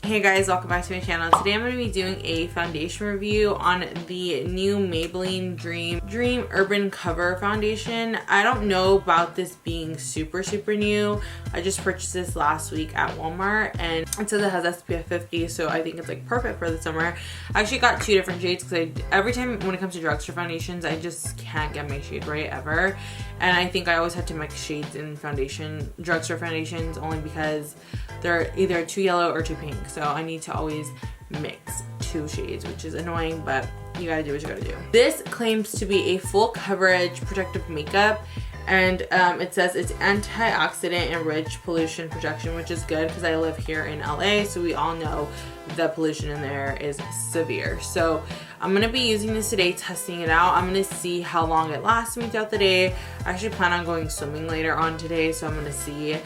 Hey guys, welcome back to my channel. Today I'm going to be doing a foundation review on the new Maybelline Dream Urban Cover Foundation. I don't know about this being super new. I just purchased this last week at Walmart and it says it has SPF 50, so I think it's like perfect for the summer. I actually got two different shades because every time when it comes to drugstore foundations, I just can't get my shade right ever. And I think I always have to mix shades in drugstore foundations only because they're either too yellow or too pink. So I need to always mix two shades, which is annoying, but you gotta do what you gotta do. This claims to be a full coverage protective makeup, and it says it's antioxidant enriched pollution protection, which is good because I live here in LA, so we all know the pollution in there is severe. So I'm gonna be using this today, testing it out. I'm gonna see how long it lasts me throughout the day. I actually plan on going swimming later on today, so I'm gonna see.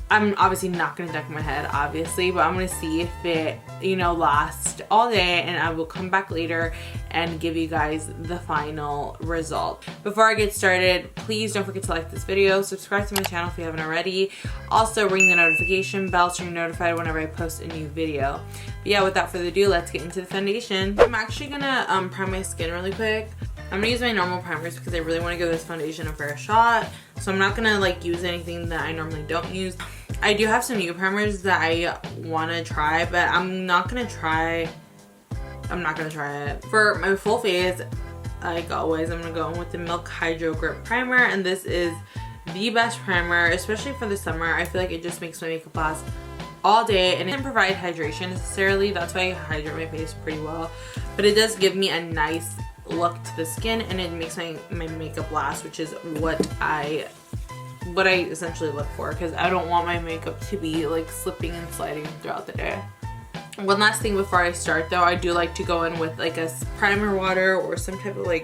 I'm obviously not going to deck my head, obviously, but I'm going to see if it, lasts all day, and I will come back later and give you guys the final result. Before I get started, please don't forget to like this video, subscribe to my channel if you haven't already. Also, ring the notification bell so you're notified whenever I post a new video. But yeah, without further ado, let's get into the foundation. I'm actually going to prime my skin really quick. I'm gonna use my normal primers because I really want to give this foundation a fair shot. So I'm not gonna use anything that I normally don't use. I do have some new primers that I want to try, but I'm not gonna try it. For my full face, like always, I'm gonna go in with the Milk Hydro Grip Primer, and this is the best primer, especially for the summer. I feel like it just makes my makeup last all day, and it doesn't provide hydration necessarily. That's why I hydrate my face pretty well, but it does give me a nice look to the skin, and it makes my makeup last, which is what I essentially look for, because I don't want my makeup to be like slipping and sliding throughout the day. One last thing before I start though, I do like to go in with like a primer water or some type of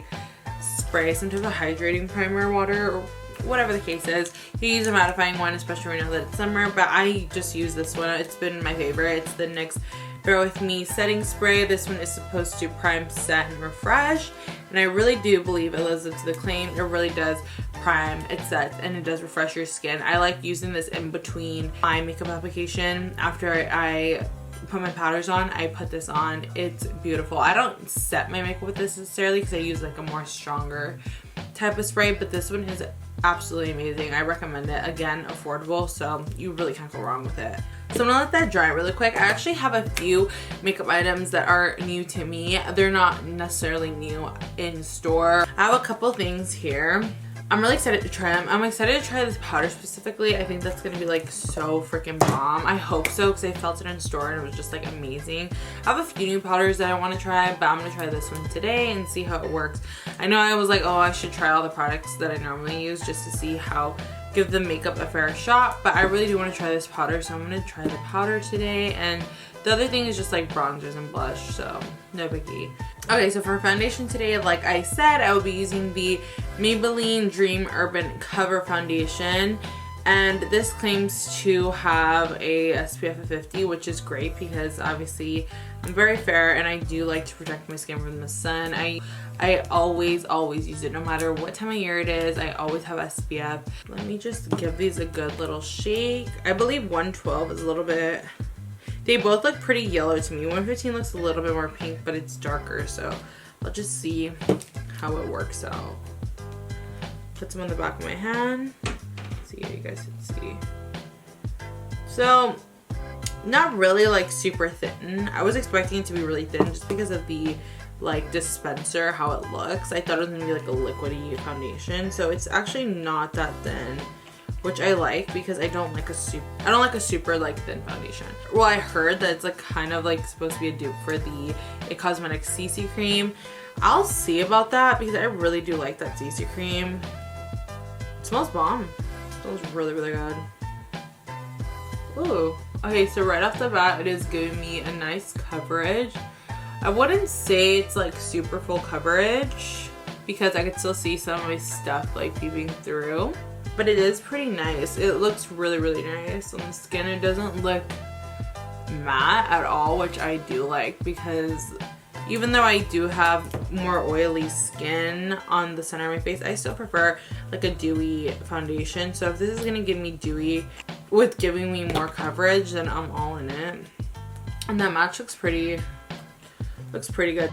spray, some type of hydrating primer water, or whatever the case is. You use a mattifying one, especially right now that it's summer, but I just use this one. It's been my favorite. It's the NYX Bear With Me setting spray. This one is supposed to prime, set, and refresh, and I really do believe it lives up to the claim. It really does prime, it sets, and it does refresh your skin. I like using this in between my makeup application. After I put my powders on, I put this on. It's beautiful. I don't set my makeup with this necessarily because I use like a more stronger type of spray, but this one is absolutely amazing. I recommend it. Again, affordable, so you really can't go wrong with it. So I'm gonna let that dry really quick. I actually have a few makeup items that are new to me. They're not necessarily new in store. I have a couple things here. I'm really excited to try them. I'm excited to try this powder specifically. I think that's gonna be like so freaking bomb. I hope so, because I felt it in store and it was just like amazing. I have a few new powders that I want to try, but I'm gonna try this one today and see how it works. I know I was like, oh, I should try all the products that I normally use just to see give the makeup a fair shot, but I really do want to try this powder, so I'm gonna try the powder today. And the other thing is just like bronzers and blush, so no biggie. Okay, so for foundation today, like I said, I will be using the Maybelline Dream Urban Cover Foundation, and this claims to have a SPF of 50, which is great because obviously I'm very fair and I do like to protect my skin from the sun. I always use it no matter what time of year it is. I always have SPF. Let me just give these a good little shake. I believe 112 is a little bit, they both look pretty yellow to me. 115 looks a little bit more pink, but it's darker, so I'll just see how it works out. Put some on the back of my hand. Let's see, you guys can see. So, not really like super thin. I was expecting it to be really thin just because of the dispenser, how it looks. I thought it was gonna be like a liquidy foundation, so it's actually not that thin, which I like because I don't like a super thin foundation. Well, I heard that it's kind of supposed to be a dupe for the It Cosmetics CC cream. I'll see about that because I really do like that CC cream. It smells bomb. It smells really good. Ooh. Okay, so right off the bat, it is giving me a nice coverage. I wouldn't say it's super full coverage because I could still see some of my stuff peeping through, but it is pretty nice. It looks really nice on the skin. It doesn't look matte at all, which I do like because even though I do have more oily skin on the center of my face, I still prefer a dewy foundation. So if this is gonna give me dewy with giving me more coverage, then I'm all in it. And that match looks pretty good.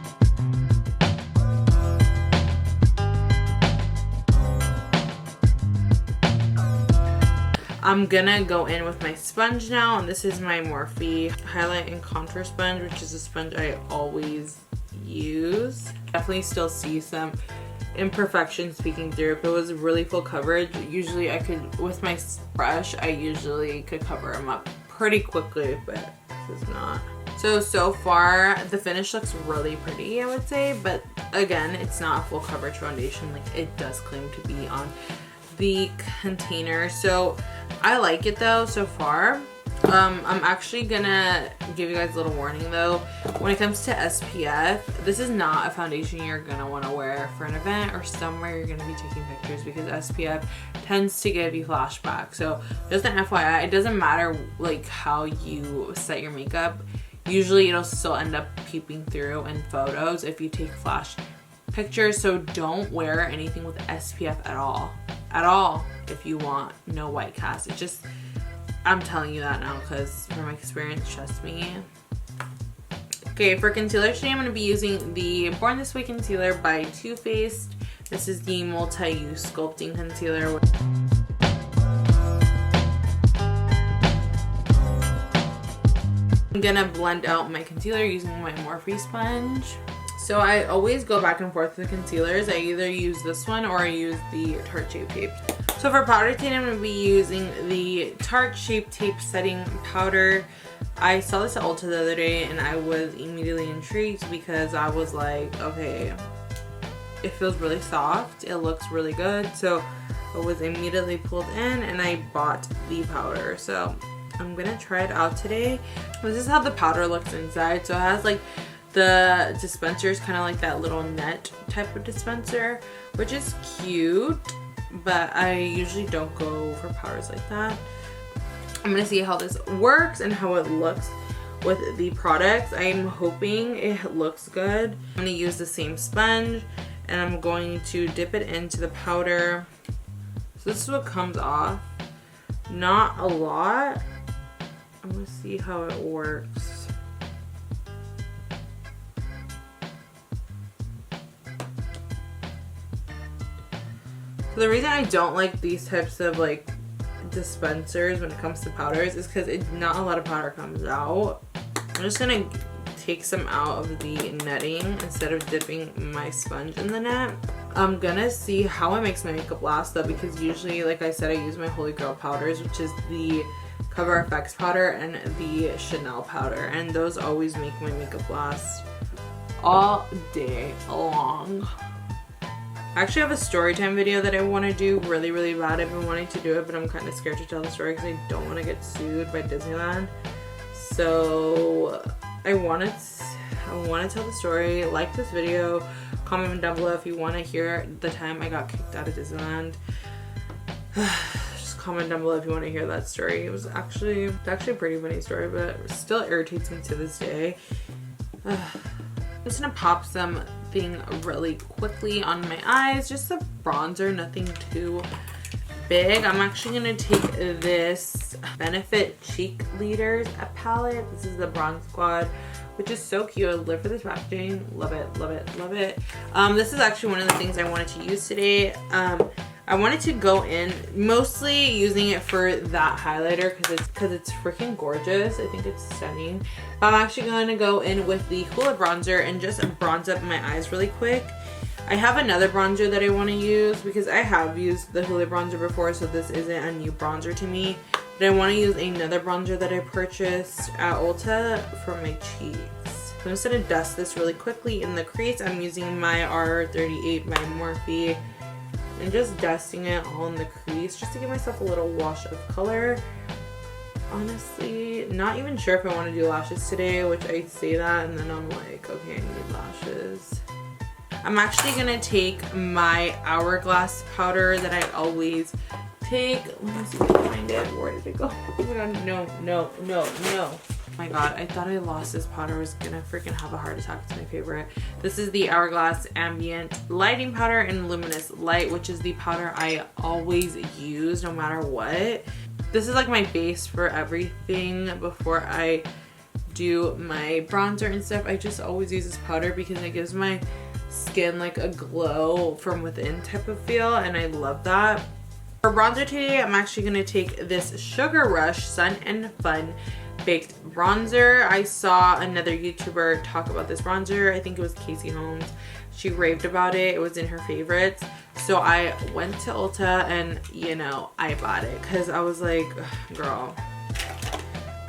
I'm gonna go in with my sponge now, and this is my Morphe highlight and contour sponge, which is a sponge I always use. Definitely still see some imperfections peeking through. If it was really full coverage, usually I could, with my brush, I usually could cover them up pretty quickly, but this is not. So far the finish looks really pretty, I would say, but again, it's not a full coverage foundation like it does claim to be on the container. So I like it though so far. I'm actually gonna give you guys a little warning though. When it comes to SPF, this is not a foundation you're gonna want to wear for an event or somewhere you're gonna be taking pictures, because SPF tends to give you flashbacks. So just an FYI, it doesn't matter like how you set your makeup. Usually it'll still end up peeping through in photos if you take flash pictures. So don't wear anything with SPF at all if you want no white cast. It just, I'm telling you that now because from my experience, trust me. Okay, for concealer today I'm going to be using the Born This Way concealer by Too Faced. This is the multi-use sculpting concealer. I'm gonna blend out my concealer using my Morphe sponge. So I always go back and forth with concealers. I either use this one or I use the Tarte Shape Tape. So for powder today, I'm going to be using the Tarte Shape Tape Setting Powder. I saw this at Ulta the other day and I was immediately intrigued because I was like, okay, it feels really soft. It looks really good. So I was immediately pulled in and I bought the powder. So I'm going to try it out today. This is how the powder looks inside. So it has like the dispenser is kind of like that little net type of dispenser, which is cute, but I usually don't go for powders like that. I'm gonna see how this works and how it looks with the products. I'm hoping it looks good. I'm gonna use the same sponge and I'm going to dip it into the powder. So this is what comes off. Not a lot. I'm gonna see how it works. So the reason I don't like these types of like dispensers when it comes to powders is because not a lot of powder comes out. I'm just gonna take some out of the netting instead of dipping my sponge in the net. I'm gonna see how it makes my makeup last though, because usually, like I said, I use my Holy Grail powders, which is the Cover FX powder and the Chanel powder, and those always make my makeup last all day long. I actually have a story time video that I want to do really bad. I've been wanting to do it, but I'm kind of scared to tell the story because I don't want to get sued by Disneyland. So I want to tell the story. Like this video, comment down below if you want to hear the time I got kicked out of Disneyland. Just comment down below if you want to hear that story. It's actually a pretty funny story, but it still irritates me to this day. I'm just gonna pop something really quickly on my eyes, just a bronzer, nothing too big. I'm actually gonna take this Benefit Cheek Leaders palette. This is the Bronze Squad, which is so cute. I live for this packaging. Love it, love it, love it. This is actually one of the things I wanted to use today. I wanted to go in mostly using it for that highlighter because it's freaking gorgeous. I think it's stunning. But I'm actually going to go in with the Hoola bronzer and just bronze up my eyes really quick. I have another bronzer that I want to use because I have used the Hoola bronzer before, so this isn't a new bronzer to me. But I want to use another bronzer that I purchased at Ulta for my cheeks. So I'm just going to dust this really quickly in the crease. I'm using my R38 by Morphe. And just dusting it all in the crease just to give myself a little wash of color. Honestly, not even sure if I want to do lashes today, which I say that and then I'm like, okay, I need lashes. I'm actually going to take my Hourglass powder that I always take. Let me see if I can find it. Where did it go? Oh my god, no. Oh my god, I thought I lost this powder. I was gonna freaking have a heart attack. It's my favorite. This is the Hourglass Ambient Lighting Powder in Luminous Light, which is the powder I always use no matter what. This is like my base for everything before I do my bronzer and stuff, I just always use this powder because it gives my skin like a glow from within type of feel, and I love that. For bronzer today, I'm actually going to take this Sugar Rush Sun and Fun Baked Bronzer. I saw another YouTuber talk about this bronzer. I think it was Casey Holmes. She raved about it. It was in her favorites. So I went to Ulta and, you know, I bought it because I was like, girl,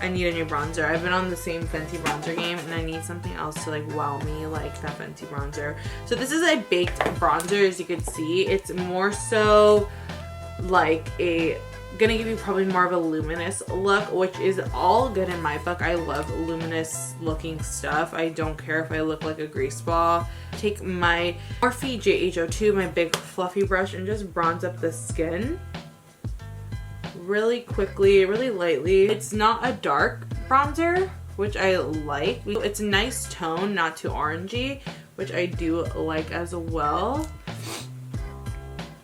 I need a new bronzer. I've been on the same Fenty bronzer game and I need something else to like wow me like that Fenty bronzer. So this is a baked bronzer, as you can see. It's more so like gonna give you probably more of a luminous look, which is all good in my book. I love luminous looking stuff. I don't care if I look like a grease ball. Take my Morphe JH02, my big fluffy brush, and just bronze up the skin really quickly, really lightly. It's not a dark bronzer, which I like. It's a nice tone, not too orangey, which I do like as well.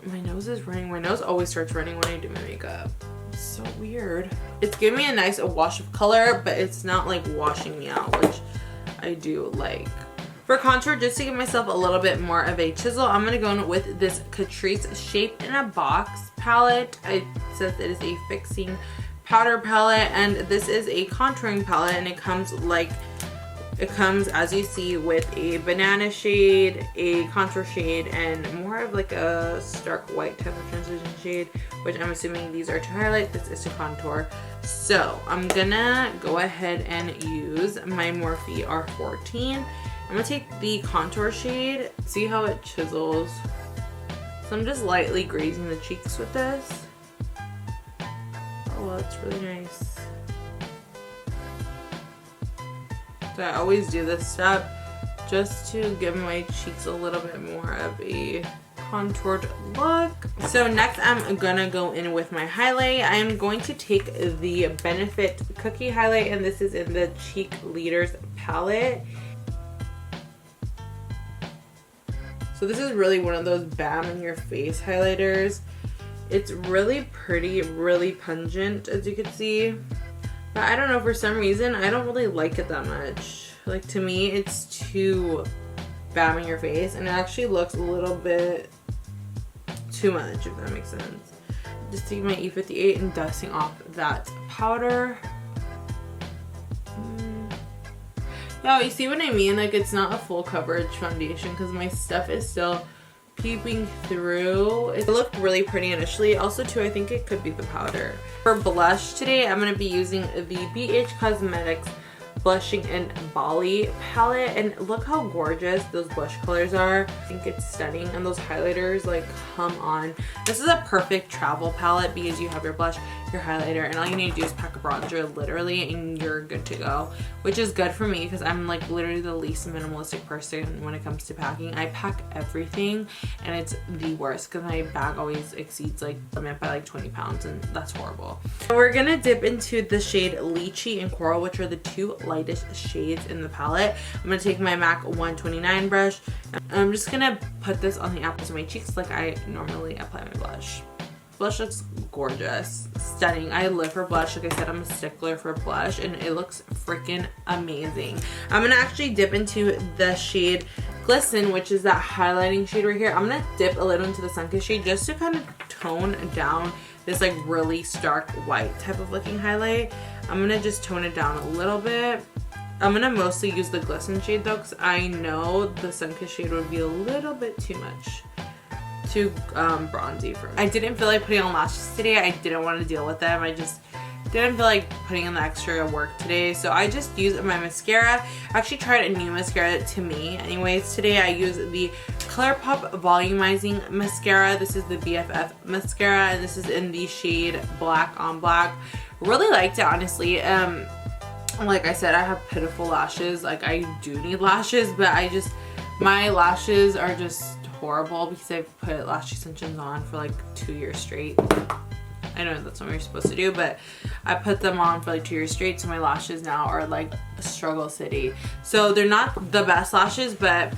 My nose is running. My nose always starts running when I do my makeup. It's so weird. It's giving me a nice wash of color, but it's not like washing me out, which I do like. For contour, just to give myself a little bit more of a chisel, I'm going to go in with this Catrice Shape in a Box palette. It says it is a fixing powder palette, and this is a contouring palette, and it comes as you see with a banana shade, a contour shade, and more of like a stark white type of transition shade, which I'm assuming these are to highlight, this is to contour. So I'm gonna go ahead and use my Morphe R14. I'm gonna take the contour shade, see how it chisels. So I'm just lightly grazing the cheeks with this. Oh, well, that's really nice. So I always do this step just to give my cheeks a little bit more of a contoured look. So next I'm gonna go in with my highlight. I am going to take the Benefit Cookie Highlight, and this is in the Cheek Leaders palette. So this is really one of those bam in your face highlighters. It's really pretty, really pungent, as you can see. But I don't know, for some reason, I don't really like it that much. Like, to me, it's too bam in your face, and it actually looks a little bit too much, if that makes sense. Just taking my E58 and dusting off that powder. Yeah, you see what I mean? Like, it's not a full coverage foundation because my stuff is still peeping through. It looked really pretty initially. Also, too, I think it could be the powder. For blush today, I'm going to be using the BH Cosmetics Blushing in Bali palette, and look how gorgeous those blush colors are. I think it's stunning, and those highlighters, like, come on. This is a perfect travel palette because you have your blush, your highlighter, and all you need to do is pack a bronzer literally and you're good to go, which is good for me because I'm like literally the least minimalistic person when it comes to packing. I pack everything and it's the worst because my bag always exceeds like limit by like 20 pounds, and that's horrible. So we're gonna dip into the shade Lychee and Coral, which are the two lightest shades in the palette. I'm gonna take my MAC 129 brush, and I'm just gonna put this on the apples of my cheeks like I normally apply my blush. Blush looks gorgeous, stunning. I live for blush. Like I said, I'm a stickler for blush, and it looks freaking amazing. I'm gonna actually dip into the shade Glisten, which is that highlighting shade right here. I'm gonna dip a little into the sun-kissed shade just to kind of tone down this like really stark white type of looking highlight. I'm gonna just tone it down a little bit. I'm gonna mostly use the Glisten shade though, because I know the sun-kissed shade would be a little bit too much. Too bronzy for me. I didn't feel like putting on lashes today. I didn't want to deal with them. I just didn't feel like putting in the extra work today. So I just used my mascara. I actually tried a new mascara to me. Anyways, today I used the ColourPop Volumizing Mascara. This is the BFF mascara, and this is in the shade Black on Black. Really liked it, honestly. Like I said, I have pitiful lashes. Like, I do need lashes, but my lashes are just horrible because I've put lash extensions on for like 2 years straight. I know that's what we're supposed to do, but I put them on for like 2 years straight, so my lashes now are like a struggle city. So they're not the best lashes, but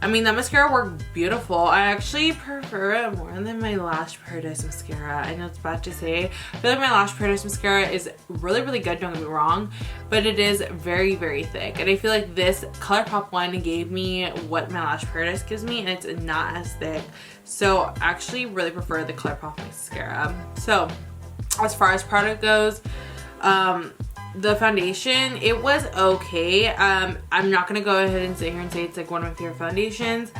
I mean, that mascara worked beautiful. I actually prefer it more than my Lash Paradise mascara. I know it's bad to say. I feel like my Lash Paradise mascara is really, really good, don't get me wrong, but it is very, very thick. And I feel like this ColourPop one gave me what my Lash Paradise gives me, and it's not as thick. So I actually really prefer the ColourPop mascara. So as far as product goes, the foundation, it was okay. I'm not gonna go ahead and sit here and say it's like one of my favorite foundations.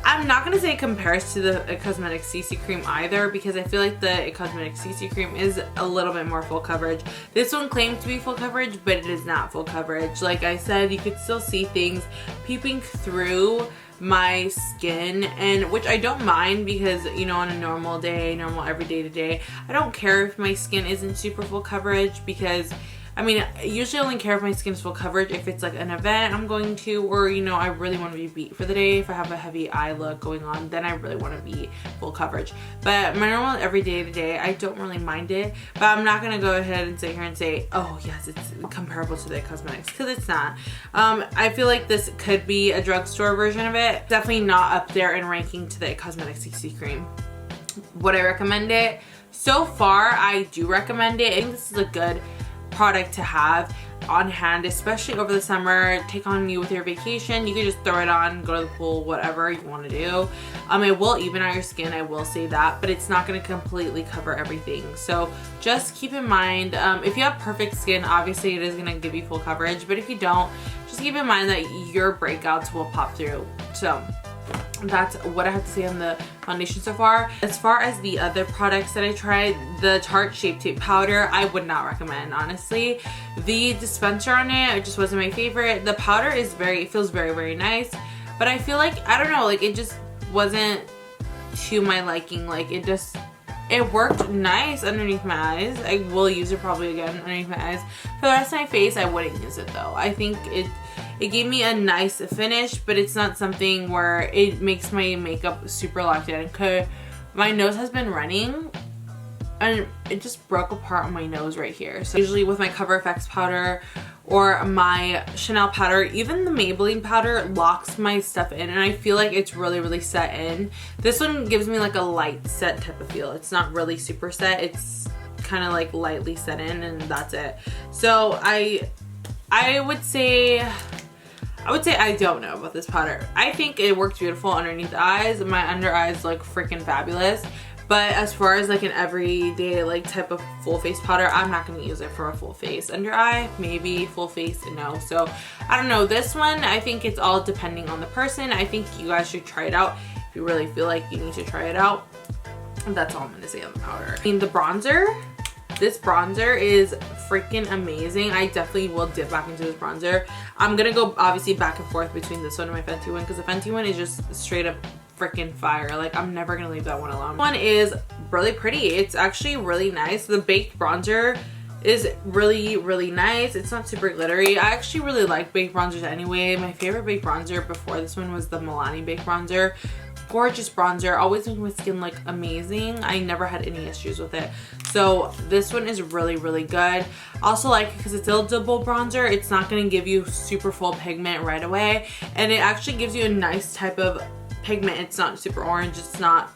I'm not gonna say it compares to the It Cosmetics CC cream either, because I feel like the It Cosmetics CC cream is a little bit more full coverage. This one claims to be full coverage, but it is not full coverage. Like I said, you could still see things peeping through my skin, and which I don't mind, because you know, on a normal day, normal everyday to day, I don't care if my skin isn't super full coverage, because I mean, I usually only care if my skin is full coverage if it's like an event I'm going to, or you know, I really want to be beat for the day. If I have a heavy eye look going on, then I really want to be full coverage. But my normal everyday to day, I don't really mind it. But I'm not gonna go ahead and sit here and say, oh yes, it's comparable to the Cosmetics, because it's not. I feel like this could be a drugstore version of it. Definitely not up there in ranking to the Cosmetics CC cream. Would I recommend it? So far, I do recommend it. I think this is a good product to have on hand, especially over the summer. Take on you with your vacation. You can just throw it on, go to the pool, whatever you want to do. It will even out your skin, I will say that, but it's not going to completely cover everything. So just keep in mind, if you have perfect skin, obviously it is going to give you full coverage, but if you don't, just keep in mind that your breakouts will pop through. So that's what I have to say on the foundation so far. As far as the other products that I tried, the Tarte Shape Tape powder, I would not recommend, honestly. The dispenser on it just wasn't my favorite. The powder is it feels very, very nice, but I feel like, I don't know, like it just wasn't to my liking. Like it worked nice underneath my eyes. I will use it probably again underneath my eyes. For the rest of my face, I wouldn't use it though. I think it gave me a nice finish, but it's not something where it makes my makeup super locked in. Cause my nose has been running and it just broke apart on my nose right here. So usually with my Cover FX powder or my Chanel powder, even the Maybelline powder locks my stuff in, and I feel like it's really, really set in. This one gives me like a light set type of feel. It's not really super set. It's kind of like lightly set in, and that's it. So I would say I don't know about this powder. I think it works beautiful underneath the eyes. My under eyes look freaking fabulous. But as far as like an everyday like type of full face powder, I'm not going to use it for a full face. Under eye, maybe. Full face, no. So I don't know. This one, I think it's all depending on the person. I think you guys should try it out if you really feel like you need to try it out. That's all I'm going to say on the powder. I mean, the bronzer. This bronzer is freaking amazing. I definitely will dip back into this bronzer. I'm gonna go obviously back and forth between this one and my Fenty one, because the Fenty one is just straight up freaking fire. Like, I'm never gonna leave that one alone. This one is really pretty. It's actually really nice. The baked bronzer is really, really nice. It's not super glittery. I actually really like baked bronzers anyway. My favorite baked bronzer before this one was the Milani baked bronzer. Gorgeous bronzer, always making my skin look amazing. I never had any issues with it. So this one is really, really good. Also like it because it's a double bronzer. It's not going to give you super full pigment right away, and it actually gives you a nice type of pigment. It's not super orange, it's not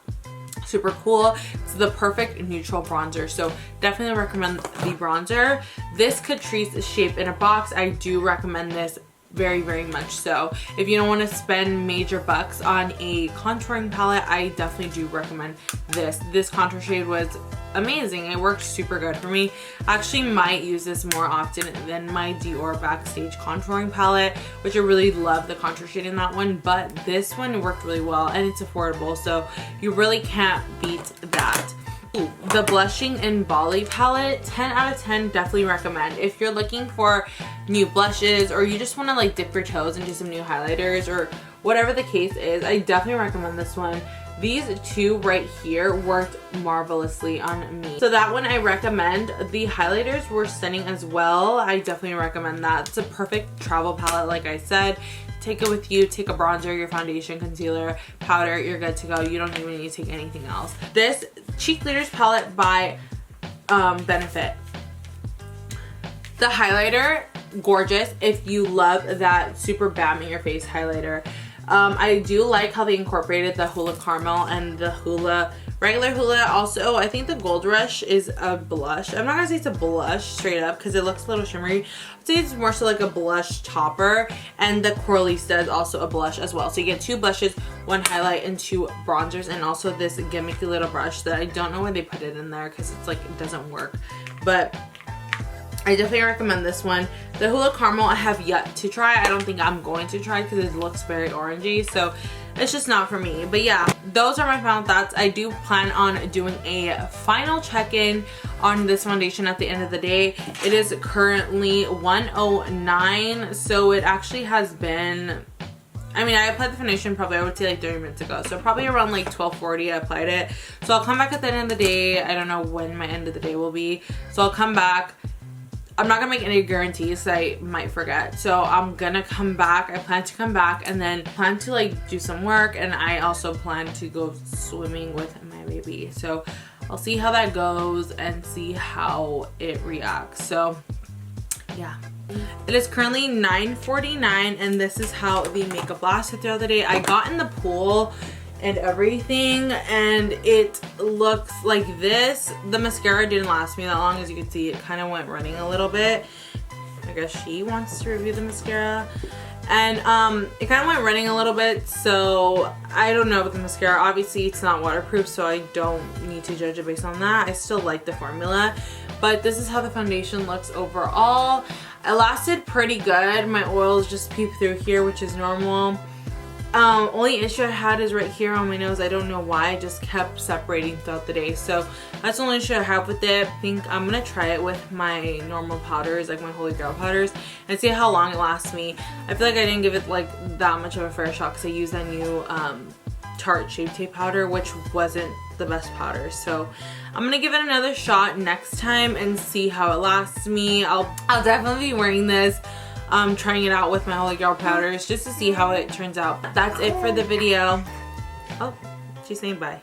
super cool. It's the perfect neutral bronzer, so definitely recommend the bronzer. This Catrice Shape in a Box, I do recommend this very, very much so. If you don't want to spend major bucks on a contouring palette, I definitely do recommend this. This contour shade was amazing. It worked super good for me. I actually might use this more often than my Dior Backstage contouring palette, which I really love the contour shade in that one, but this one worked really well and it's affordable, so you really can't beat that. Ooh, the Blushing in Bali palette, 10 out of 10, definitely recommend. If you're looking for new blushes, or you just want to like dip your toes into some new highlighters, or whatever the case is, I definitely recommend this one. These two right here worked marvelously on me. So that one I recommend. The highlighters were stunning as well. I definitely recommend that. It's a perfect travel palette, like I said. Take it with you, take a bronzer, your foundation, concealer, powder, you're good to go. You don't even need to take anything else. This Cheek Leaders palette by Benefit. The highlighter, gorgeous. If you love that super bam in your face highlighter. I do like how they incorporated the Hoola Caramel and the regular Hoola. Also, I think the Gold Rush is a blush. I'm not gonna say it's a blush straight up because it looks a little shimmery. I'd say it's more so like a blush topper, and the Coralista is also a blush as well. So you get 2 blushes, 1 highlight, and 2 bronzers, and also this gimmicky little brush that I don't know why they put it in there because it's like it doesn't work, but I definitely recommend this one. The Hoola Caramel I have yet to try. I don't think I'm going to try because it looks very orangey, so it's just not for me. But yeah, those are my final thoughts. I do plan on doing a final check-in on this foundation at the end of the day. It is currently 1:09, so it actually has been, I mean, I applied the foundation probably, I would say like 30 minutes ago. So probably around like 12:40 I applied it. So I'll come back at the end of the day. I don't know when my end of the day will be. So I'll come back. I'm not gonna make any guarantees, I might forget. So I'm gonna come back. I plan to come back and then plan to like do some work, and I also plan to go swimming with my baby. So I'll see how that goes and see how it reacts. So yeah. It is currently 9:49 and this is how the makeup lasted throughout the day. I got in the pool and everything and it looks like this. The mascara didn't last me that long. As you can see, it kind of went running a little bit. I guess she wants to review the mascara, and it kind of went running a little bit, so I don't know about the mascara. Obviously it's not waterproof, so I don't need to judge it based on that. I still like the formula, but this is how the foundation looks overall. It lasted pretty good. My oils just peep through here, which is normal. Only issue I had is right here on my nose. I don't know why, it just kept separating throughout the day. So that's the only issue I have with it. I think I'm gonna try it with my normal powders, like my Holy Grail powders, and see how long it lasts me. I feel like I didn't give it like that much of a fair shot because I used that new Tarte Shape Tape powder, which wasn't the best powder. So I'm gonna give it another shot next time and see how it lasts me. I'll definitely be wearing this, trying it out with my Holy Grail powders just to see how it turns out. That's it for the video. Oh, she's saying bye.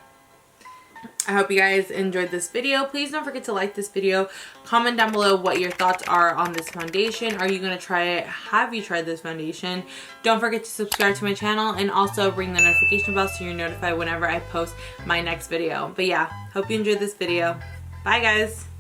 I hope you guys enjoyed this video. Please don't forget to like this video. Comment down below what your thoughts are on this foundation. Are you gonna try it? Have you tried this foundation? Don't forget to subscribe to my channel and also ring the notification bell so you're notified whenever I post my next video. But yeah, hope you enjoyed this video. Bye guys.